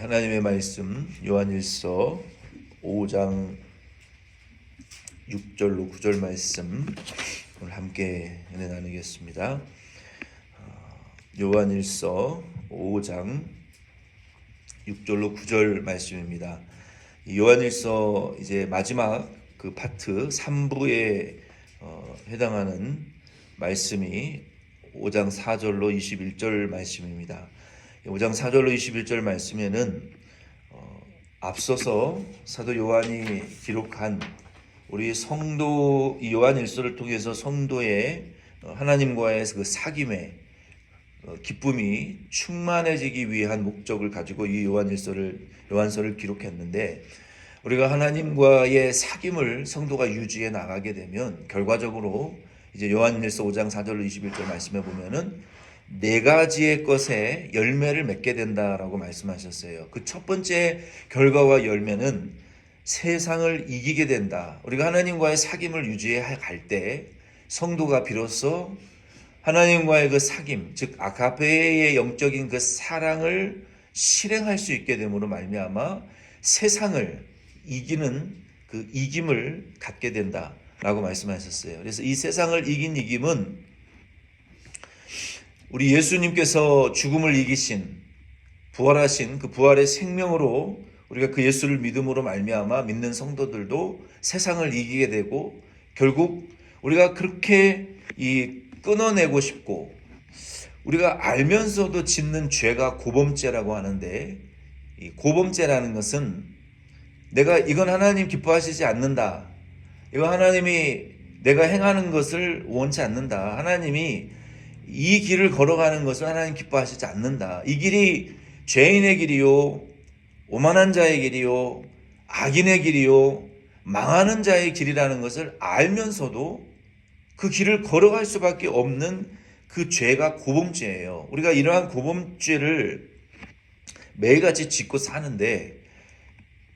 하나님의 말씀 요한일서 5장 6절로 9절 말씀 오늘 함께 은혜 나누겠습니다. 요한일서 5장 6절로 9절 말씀입니다. 요한일서 이제 마지막 그 파트 3부에 해당하는 말씀이 5장 4절로 21절 말씀입니다. 5장 4절로 21절 말씀에는 앞서서 사도 요한이 기록한 우리 성도 이 요한일서를 통해서 성도의 하나님과의 그 사귐의 기쁨이 충만해지기 위한 목적을 가지고 이 요한서를 기록했는데, 우리가 하나님과의 사귐을 성도가 유지해 나가게 되면 결과적으로 이제 요한일서 5장 4절로 21절 말씀에 보면은 네 가지의 것에 열매를 맺게 된다라고 말씀하셨어요. 그 첫 번째 결과와 열매는 세상을 이기게 된다. 우리가 하나님과의 사귐을 유지해 갈 때 성도가 비로소 하나님과의 그 사귐, 즉 아가페의 영적인 그 사랑을 실행할 수 있게 됨으로 말미암아 세상을 이기는 그 이김을 갖게 된다라고 말씀하셨어요. 그래서 이 세상을 이긴 이김은 우리 예수님께서 죽음을 이기신 부활하신 그 부활의 생명으로 우리가 그 예수를 믿음으로 말미암아 믿는 성도들도 세상을 이기게 되고, 결국 우리가 그렇게 끊어내고 싶고 우리가 알면서도 짓는 죄가 고범죄라고 하는데, 이 고범죄라는 것은 내가 이건 하나님 기뻐하시지 않는다, 이건 하나님이 내가 행하는 것을 원치 않는다, 하나님이 이 길을 걸어가는 것을 하나님 기뻐하시지 않는다, 이 길이 죄인의 길이요 오만한 자의 길이요 악인의 길이요 망하는 자의 길이라는 것을 알면서도 그 길을 걸어갈 수밖에 없는 그 죄가 고범죄예요. 우리가 이러한 고범죄를 매일같이 짓고 사는데,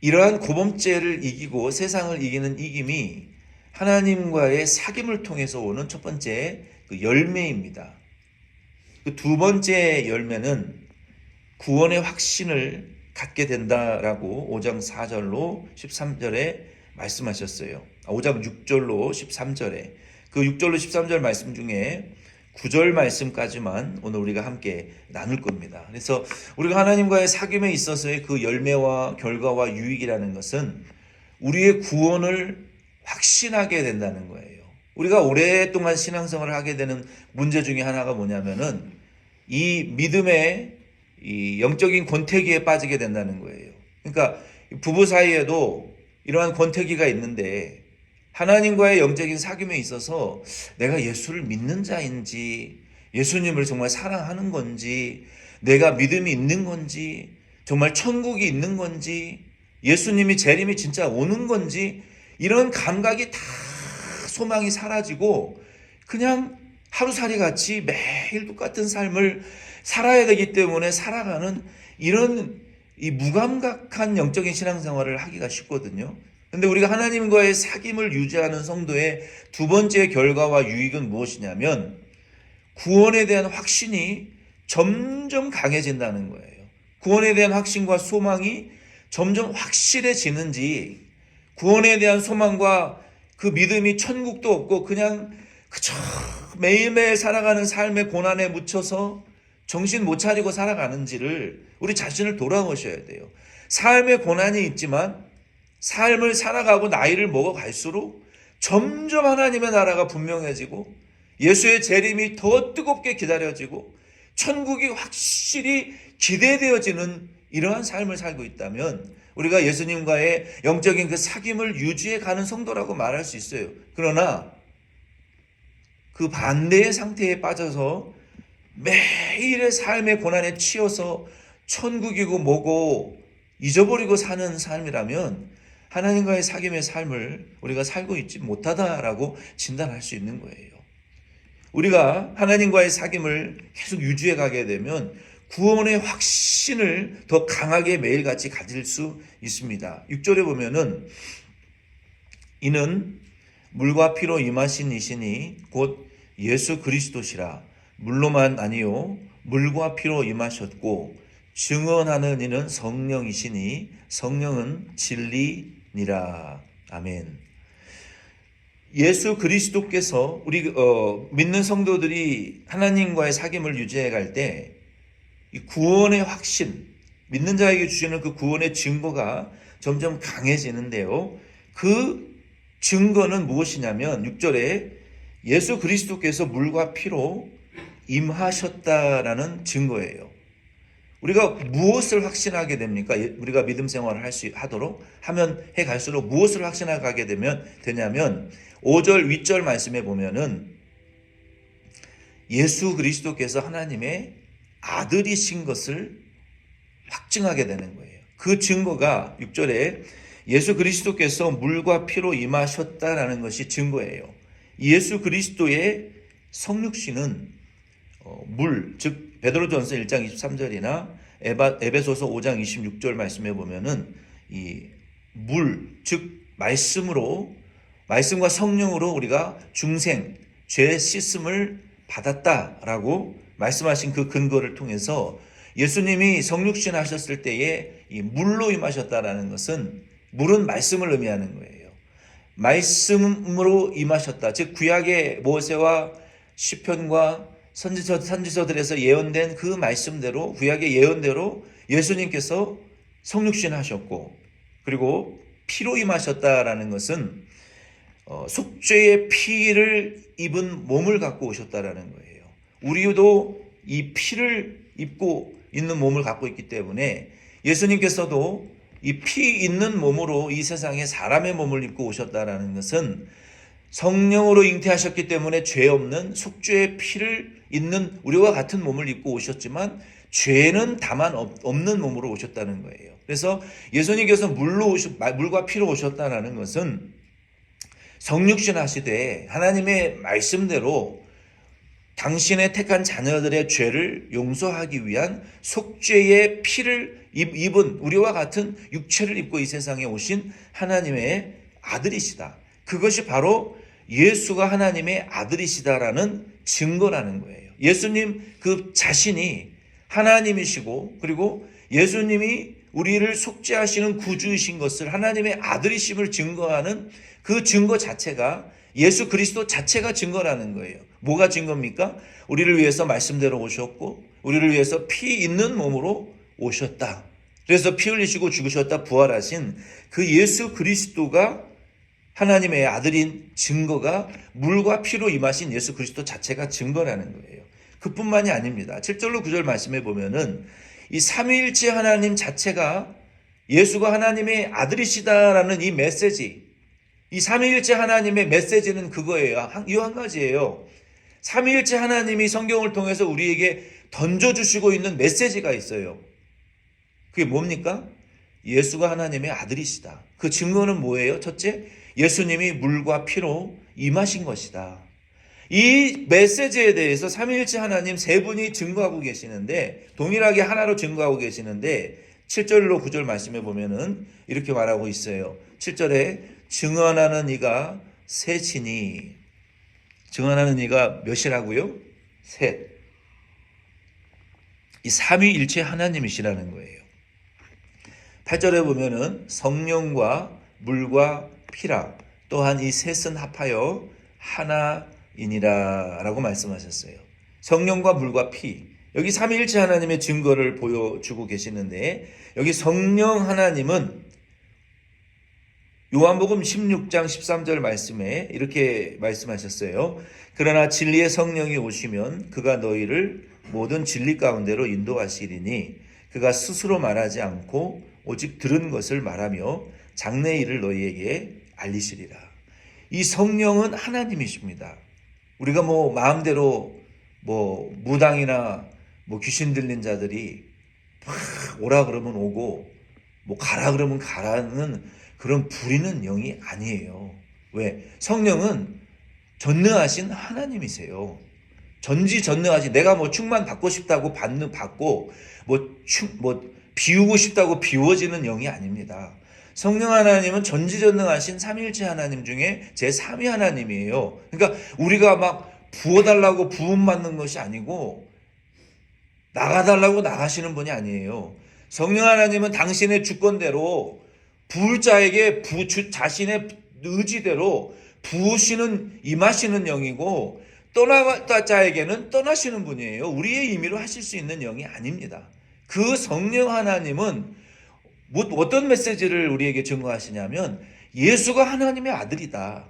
이러한 고범죄를 이기고 세상을 이기는 이김이 하나님과의 사귐을 통해서 오는 첫 번째 그 열매입니다. 그 두 번째 열매는 구원의 확신을 갖게 된다라고 5장 4절로 13절에 말씀하셨어요. 5장 6절로 13절에 그 6절로 13절 말씀 중에 9절 말씀까지만 오늘 우리가 함께 나눌 겁니다. 그래서 우리가 하나님과의 사귐에 있어서의 그 열매와 결과와 유익이라는 것은 우리의 구원을 확신하게 된다는 거예요. 우리가 오랫동안 신앙생활을 하게 되는 문제 중에 하나가 뭐냐면은 이 믿음의 이 영적인 권태기에 빠지게 된다는 거예요. 그러니까 부부 사이에도 이러한 권태기가 있는데, 하나님과의 영적인 사귐에 있어서 내가 예수를 믿는 자인지, 예수님을 정말 사랑하는 건지, 내가 믿음이 있는 건지, 정말 천국이 있는 건지, 예수님이 재림이 진짜 오는 건지, 이런 감각이 다 소망이 사라지고 그냥 하루살이 같이 매일 똑같은 삶을 살아야 되기 때문에 살아가는 이런 이 무감각한 영적인 신앙생활을 하기가 쉽거든요. 근데 우리가 하나님과의 사귐을 유지하는 성도의 두 번째 결과와 유익은 무엇이냐면 구원에 대한 확신이 점점 강해진다는 거예요. 구원에 대한 확신과 소망이 점점 확실해지는지, 구원에 대한 소망과 그 믿음이 천국도 없고 그냥 그저 매일매일 살아가는 삶의 고난에 묻혀서 정신 못 차리고 살아가는지를 우리 자신을 돌아보셔야 돼요. 삶의 고난이 있지만 삶을 살아가고 나이를 먹어갈수록 점점 하나님의 나라가 분명해지고 예수의 재림이 더 뜨겁게 기다려지고 천국이 확실히 기대되어지는 이러한 삶을 살고 있다면 우리가 예수님과의 영적인 그 사귐을 유지해 가는 성도라고 말할 수 있어요. 그러나 그 반대의 상태에 빠져서 매일의 삶의 고난에 치여서 천국이고 뭐고 잊어버리고 사는 삶이라면 하나님과의 사귐의 삶을 우리가 살고 있지 못하다라고 진단할 수 있는 거예요. 우리가 하나님과의 사귐을 계속 유지해 가게 되면 구원의 확신을 더 강하게 매일같이 가질 수 있습니다. 6절에 보면은 이는 물과 피로 임하신 이시니 곧 예수 그리스도시라. 물로만 아니요 물과 피로 임하셨고 증언하는 이는 성령이시니 성령은 진리니라. 아멘. 예수 그리스도께서 우리 믿는 성도들이 하나님과의 사귐을 유지해 갈 때 이 구원의 확신, 믿는 자에게 주시는 그 구원의 증거가 점점 강해지는데요. 그 증거는 무엇이냐면 6절에 예수 그리스도께서 물과 피로 임하셨다라는 증거예요. 우리가 무엇을 확신하게 됩니까? 우리가 믿음 생활을 하면 해 갈수록 무엇을 확신하게 되냐면 5절 윗절 말씀에 보면은 예수 그리스도께서 하나님의 아들이신 것을 확증하게 되는 거예요. 그 증거가 6절에 예수 그리스도께서 물과 피로 임하셨다라는 것이 증거예요. 예수 그리스도의 성육신은 물, 즉 베드로전서 1장 23절이나 에베소서 5장 26절 말씀에 보면은 이 물, 즉 말씀과 성령으로 우리가 중생, 죄 씻음을 받았다라고 말씀하신 그 근거를 통해서 예수님이 성육신 하셨을 때에 이 물로 임하셨다라는 것은 물은 말씀을 의미하는 거예요. 말씀으로 임하셨다. 즉 구약의 모세와 시편과 선지서들에서 예언된 그 말씀대로 구약의 예언대로 예수님께서 성육신 하셨고 그리고 피로 임하셨다라는 것은 속죄의 피를 입은 몸을 갖고 오셨다라는 거예요. 우리도 이 피를 입고 있는 몸을 갖고 있기 때문에 예수님께서도 이 피 있는 몸으로 이 세상에 사람의 몸을 입고 오셨다라는 것은 성령으로 잉태하셨기 때문에 죄 없는 속죄의 피를 있는 우리와 같은 몸을 입고 오셨지만 죄는 다만 없는 몸으로 오셨다는 거예요. 그래서 예수님께서 물과 피로 오셨다는 것은 성육신 하시되 하나님의 말씀대로 당신의 택한 자녀들의 죄를 용서하기 위한 속죄의 피를 입은 우리와 같은 육체를 입고 이 세상에 오신 하나님의 아들이시다. 그것이 바로 예수가 하나님의 아들이시다라는 증거라는 거예요. 예수님 그 자신이 하나님이시고 그리고 예수님이 우리를 속죄하시는 구주이신 것을 하나님의 아들이심을 증거하는 그 증거 자체가 예수 그리스도 자체가 증거라는 거예요. 뭐가 증거입니까? 우리를 위해서 말씀대로 오셨고 우리를 위해서 피 있는 몸으로 오셨다. 그래서 피 흘리시고 죽으셨다 부활하신 그 예수 그리스도가 하나님의 아들인 증거가 물과 피로 임하신 예수 그리스도 자체가 증거라는 거예요. 그뿐만이 아닙니다. 7절로 9절 말씀해 보면은 이 삼위일체 하나님 자체가 예수가 하나님의 아들이시다라는 이 메시지, 이 삼위일체 하나님의 메시지는 그거예요. 이 한 가지예요. 삼위일체 하나님이 성경을 통해서 우리에게 던져주시고 있는 메시지가 있어요. 그게 뭡니까? 예수가 하나님의 아들이시다. 그 증거는 뭐예요? 첫째, 예수님이 물과 피로 임하신 것이다. 이 메시지에 대해서 삼위일체 하나님 세 분이 증거하고 계시는데 동일하게 하나로 증거하고 계시는데 7절로 9절 말씀해 보면은 이렇게 말하고 있어요. 7절에 증언하는 이가 셋이니 증언하는 이가 몇이라고요? 셋. 이 삼위일체 하나님이시라는 거예요. 8절에 보면은 성령과 물과 피라 또한 이 셋은 합하여 하나이니라 라고 말씀하셨어요. 성령과 물과 피, 여기 삼위일체 하나님의 증거를 보여주고 계시는데 여기 성령 하나님은 요한복음 16장 13절 말씀에 이렇게 말씀하셨어요. 그러나 진리의 성령이 오시면 그가 너희를 모든 진리 가운데로 인도하시리니 그가 스스로 말하지 않고 오직 들은 것을 말하며 장래 일을 너희에게 알리시리라. 이 성령은 하나님이십니다. 우리가 마음대로 무당이나 귀신 들린 자들이 막 오라 그러면 오고 가라 그러면 가라는 그런 부리는 영이 아니에요. 왜? 성령은 전능하신 하나님이세요. 전지전능하신 내가 충만 받고 싶다고 받고 비우고 싶다고 비워지는 영이 아닙니다. 성령 하나님은 전지전능하신 삼위일체 하나님 중에 제3위 하나님이에요. 그러니까 우리가 막 부어달라고 부음 받는 것이 아니고 나가달라고 나가시는 분이 아니에요. 성령 하나님은 당신의 주권대로 부을 자에게 자신의 의지대로 부으시는 임하시는 영이고 떠나갈 자에게는 떠나시는 분이에요. 우리의 임의로 하실 수 있는 영이 아닙니다. 그 성령 하나님은 어떤 메시지를 우리에게 증거하시냐면 예수가 하나님의 아들이다.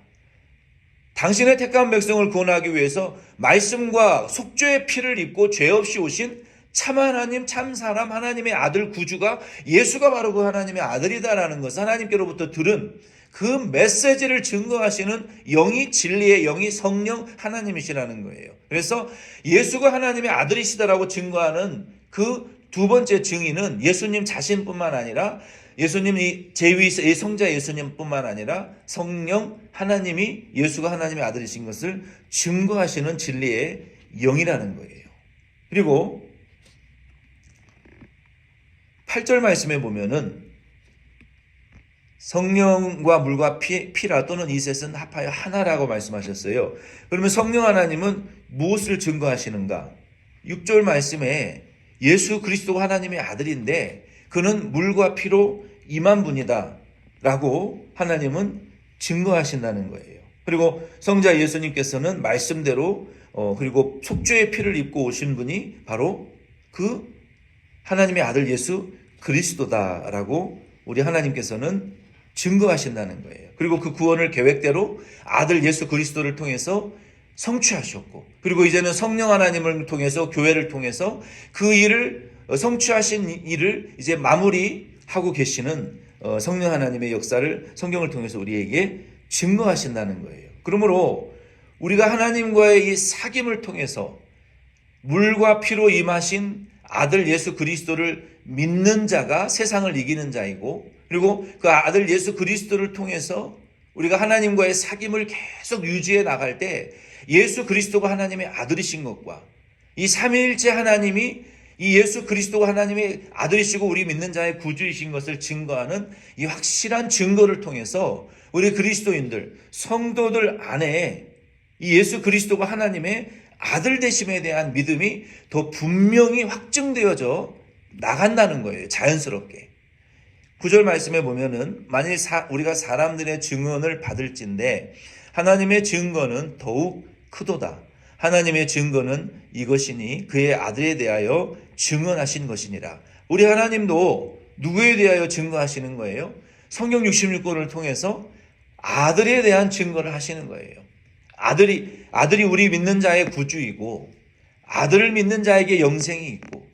당신의 택한 백성을 구원하기 위해서 말씀과 속죄의 피를 입고 죄 없이 오신 참 하나님, 참 사람, 하나님의 아들 구주가 예수가 바로 그 하나님의 아들이다라는 것을 하나님께로부터 들은 그 메시지를 증거하시는 영이 진리의 영이 성령 하나님이시라는 거예요. 그래서 예수가 하나님의 아들이시다라고 증거하는 그 두 번째 증인은 예수님 자신뿐만 아니라 예수님이 제2의 성자 예수님뿐만 아니라 성령 하나님이 예수가 하나님의 아들이신 것을 증거하시는 진리의 영이라는 거예요. 그리고 8절 말씀에 보면은 성령과 물과 피라 또는 이 셋은 합하여 하나라고 말씀하셨어요. 그러면 성령 하나님은 무엇을 증거하시는가? 6절 말씀에 예수 그리스도가 하나님의 아들인데 그는 물과 피로 임한 분이다 라고 하나님은 증거하신다는 거예요. 그리고 성자 예수님께서는 말씀대로 그리고 속죄의 피를 입고 오신 분이 바로 그 하나님의 아들 예수 그리스도다라고 우리 하나님께서는 증거하신다는 거예요. 그리고 그 구원을 계획대로 아들 예수 그리스도를 통해서 성취하셨고 그리고 이제는 성령 하나님을 통해서 교회를 통해서 그 일을 성취하신 일을 이제 마무리하고 계시는 성령 하나님의 역사를 성경을 통해서 우리에게 증거하신다는 거예요. 그러므로 우리가 하나님과의 이 사귐을 통해서 물과 피로 임하신 아들 예수 그리스도를 믿는 자가 세상을 이기는 자이고 그리고 그 아들 예수 그리스도를 통해서 우리가 하나님과의 사귐을 계속 유지해 나갈 때 예수 그리스도가 하나님의 아들이신 것과 이 삼위일체 하나님이 이 예수 그리스도가 하나님의 아들이시고 우리 믿는 자의 구주이신 것을 증거하는 이 확실한 증거를 통해서 우리 그리스도인들 성도들 안에 이 예수 그리스도가 하나님의 아들 되심에 대한 믿음이 더 분명히 확증되어져 나간다는 거예요. 자연스럽게. 9절 말씀에 보면은 만일 우리가 사람들의 증언을 받을진대 하나님의 증거는 더욱 크도다. 하나님의 증거는 이것이니 그의 아들에 대하여 증언하신 것이니라. 우리 하나님도 누구에 대하여 증거하시는 거예요? 성경 66권을 통해서 아들에 대한 증거를 하시는 거예요. 아들이 우리 믿는 자의 구주이고 아들을 믿는 자에게 영생이 있고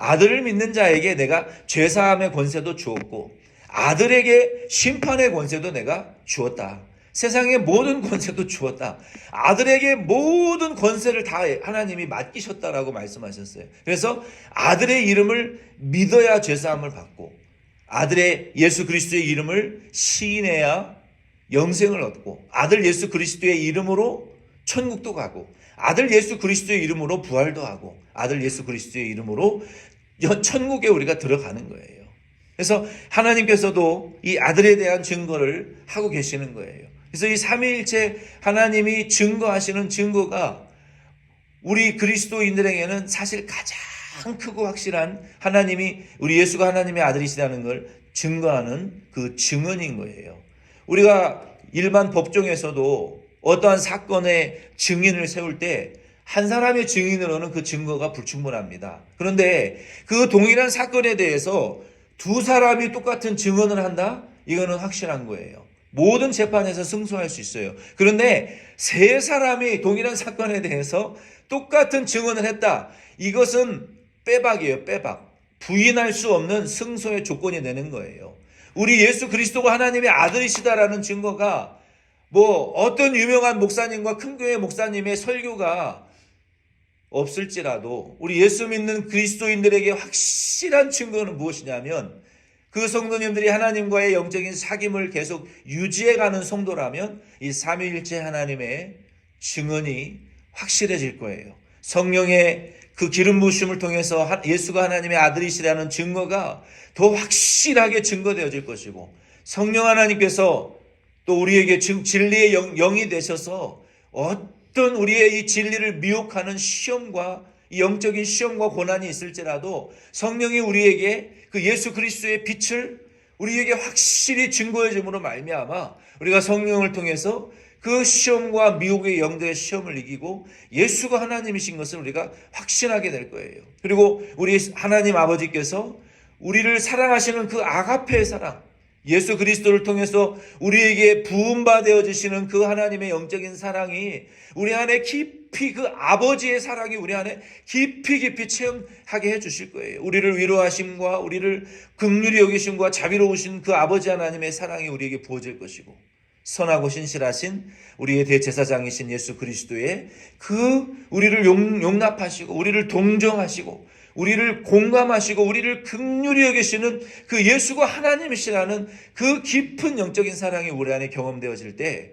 아들을 믿는 자에게 내가 죄사함의 권세도 주었고 아들에게 심판의 권세도 내가 주었다. 세상의 모든 권세도 주었다. 아들에게 모든 권세를 다 하나님이 맡기셨다라고 말씀하셨어요. 그래서 아들의 이름을 믿어야 죄사함을 받고 아들의 예수 그리스도의 이름을 시인해야 영생을 얻고 아들 예수 그리스도의 이름으로 천국도 가고 아들 예수 그리스도의 이름으로 부활도 하고 아들 예수 그리스도의 이름으로 천국에 우리가 들어가는 거예요. 그래서 하나님께서도 이 아들에 대한 증거를 하고 계시는 거예요. 그래서 이 삼위일체 하나님이 증거하시는 증거가 우리 그리스도인들에게는 사실 가장 크고 확실한 하나님이 우리 예수가 하나님의 아들이시라는 걸 증거하는 그 증언인 거예요. 우리가 일반 법정에서도 어떠한 사건의 증인을 세울 때 한 사람의 증인으로는 그 증거가 불충분합니다. 그런데 그 동일한 사건에 대해서 두 사람이 똑같은 증언을 한다? 이거는 확실한 거예요. 모든 재판에서 승소할 수 있어요. 그런데 세 사람이 동일한 사건에 대해서 똑같은 증언을 했다. 이것은 빼박이에요. 빼박. 부인할 수 없는 승소의 조건이 되는 거예요. 우리 예수 그리스도가 하나님의 아들이시다라는 증거가 뭐 어떤 유명한 목사님과 큰 교회 목사님의 설교가 없을지라도 우리 예수 믿는 그리스도인들에게 확실한 증거는 무엇이냐면 그 성도님들이 하나님과의 영적인 사귐을 계속 유지해가는 성도라면 이 삼위일체 하나님의 증언이 확실해질 거예요. 성령의 그 기름 부으심을 통해서 예수가 하나님의 아들이시라는 증거가 더 확실하게 증거되어질 것이고 성령 하나님께서 또 우리에게 진리의 영이 되셔서 어떤 우리의 이 진리를 미혹하는 시험과 이 영적인 시험과 고난이 있을지라도 성령이 우리에게 그 예수 그리스도의 빛을 우리에게 확실히 증거해 줌으로 말미암아 우리가 성령을 통해서 그 시험과 미혹의 영들의 시험을 이기고 예수가 하나님이신 것을 우리가 확신하게 될 거예요. 그리고 우리 하나님 아버지께서 우리를 사랑하시는 그 아가페의 사랑, 예수 그리스도를 통해서 우리에게 부음받아 주시는 그 하나님의 영적인 사랑이 우리 안에 깊이, 그 아버지의 사랑이 우리 안에 깊이 체험하게 해 주실 거예요. 우리를 위로하심과 우리를 긍휼히 여기심과 자비로우신 그 아버지 하나님의 사랑이 우리에게 부어질 것이고, 선하고 신실하신 우리의 대제사장이신 예수 그리스도의 그 우리를 용납하시고 우리를 동정하시고 우리를 공감하시고 우리를 긍휼히 여기시는 그 예수가 하나님이시라는 그 깊은 영적인 사랑이 우리 안에 경험되어질 때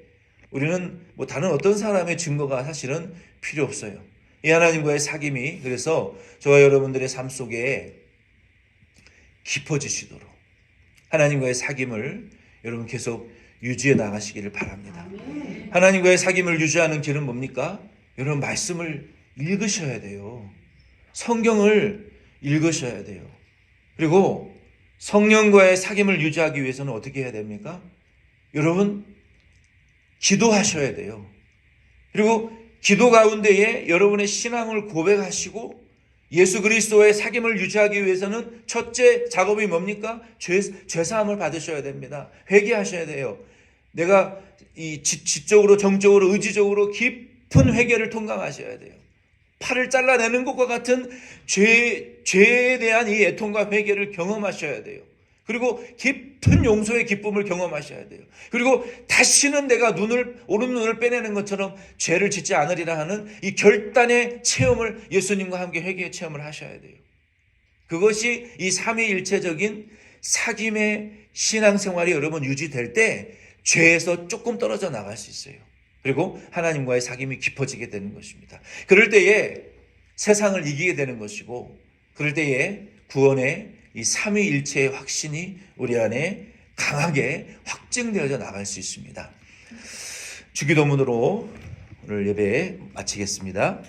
우리는 뭐 다른 어떤 사람의 증거가 사실은 필요 없어요. 이 하나님과의 사귐이 그래서 저와 여러분들의 삶 속에 깊어지시도록 하나님과의 사귐을 여러분 계속 유지해 나가시기를 바랍니다. 하나님과의 사귐을 유지하는 길은 뭡니까? 여러분 말씀을 읽으셔야 돼요. 성경을 읽으셔야 돼요. 그리고 성령과의 사귐을 유지하기 위해서는 어떻게 해야 됩니까? 여러분 기도하셔야 돼요. 그리고 기도 가운데에 여러분의 신앙을 고백하시고 예수 그리스도의 사귐을 유지하기 위해서는 첫째 작업이 뭡니까? 죄사함을 받으셔야 됩니다. 회개하셔야 돼요. 내가 이 지적으로 정적으로 의지적으로 깊은 회개를 통감하셔야 돼요. 팔을 잘라내는 것과 같은 죄에 대한 이 애통과 회개를 경험하셔야 돼요. 그리고 깊은 용서의 기쁨을 경험하셔야 돼요. 그리고 다시는 내가 오른눈을 빼내는 것처럼 죄를 짓지 않으리라 하는 이 결단의 체험을 예수님과 함께 회개의 체험을 하셔야 돼요. 그것이 이 삼위일체적인 사귐의 신앙생활이 여러분 유지될 때 죄에서 조금 떨어져 나갈 수 있어요. 그리고 하나님과의 사귐이 깊어지게 되는 것입니다. 그럴 때에 세상을 이기게 되는 것이고 그럴 때에 구원의 이 삼위일체의 확신이 우리 안에 강하게 확증되어져 나갈 수 있습니다. 주기도문으로 오늘 예배 마치겠습니다.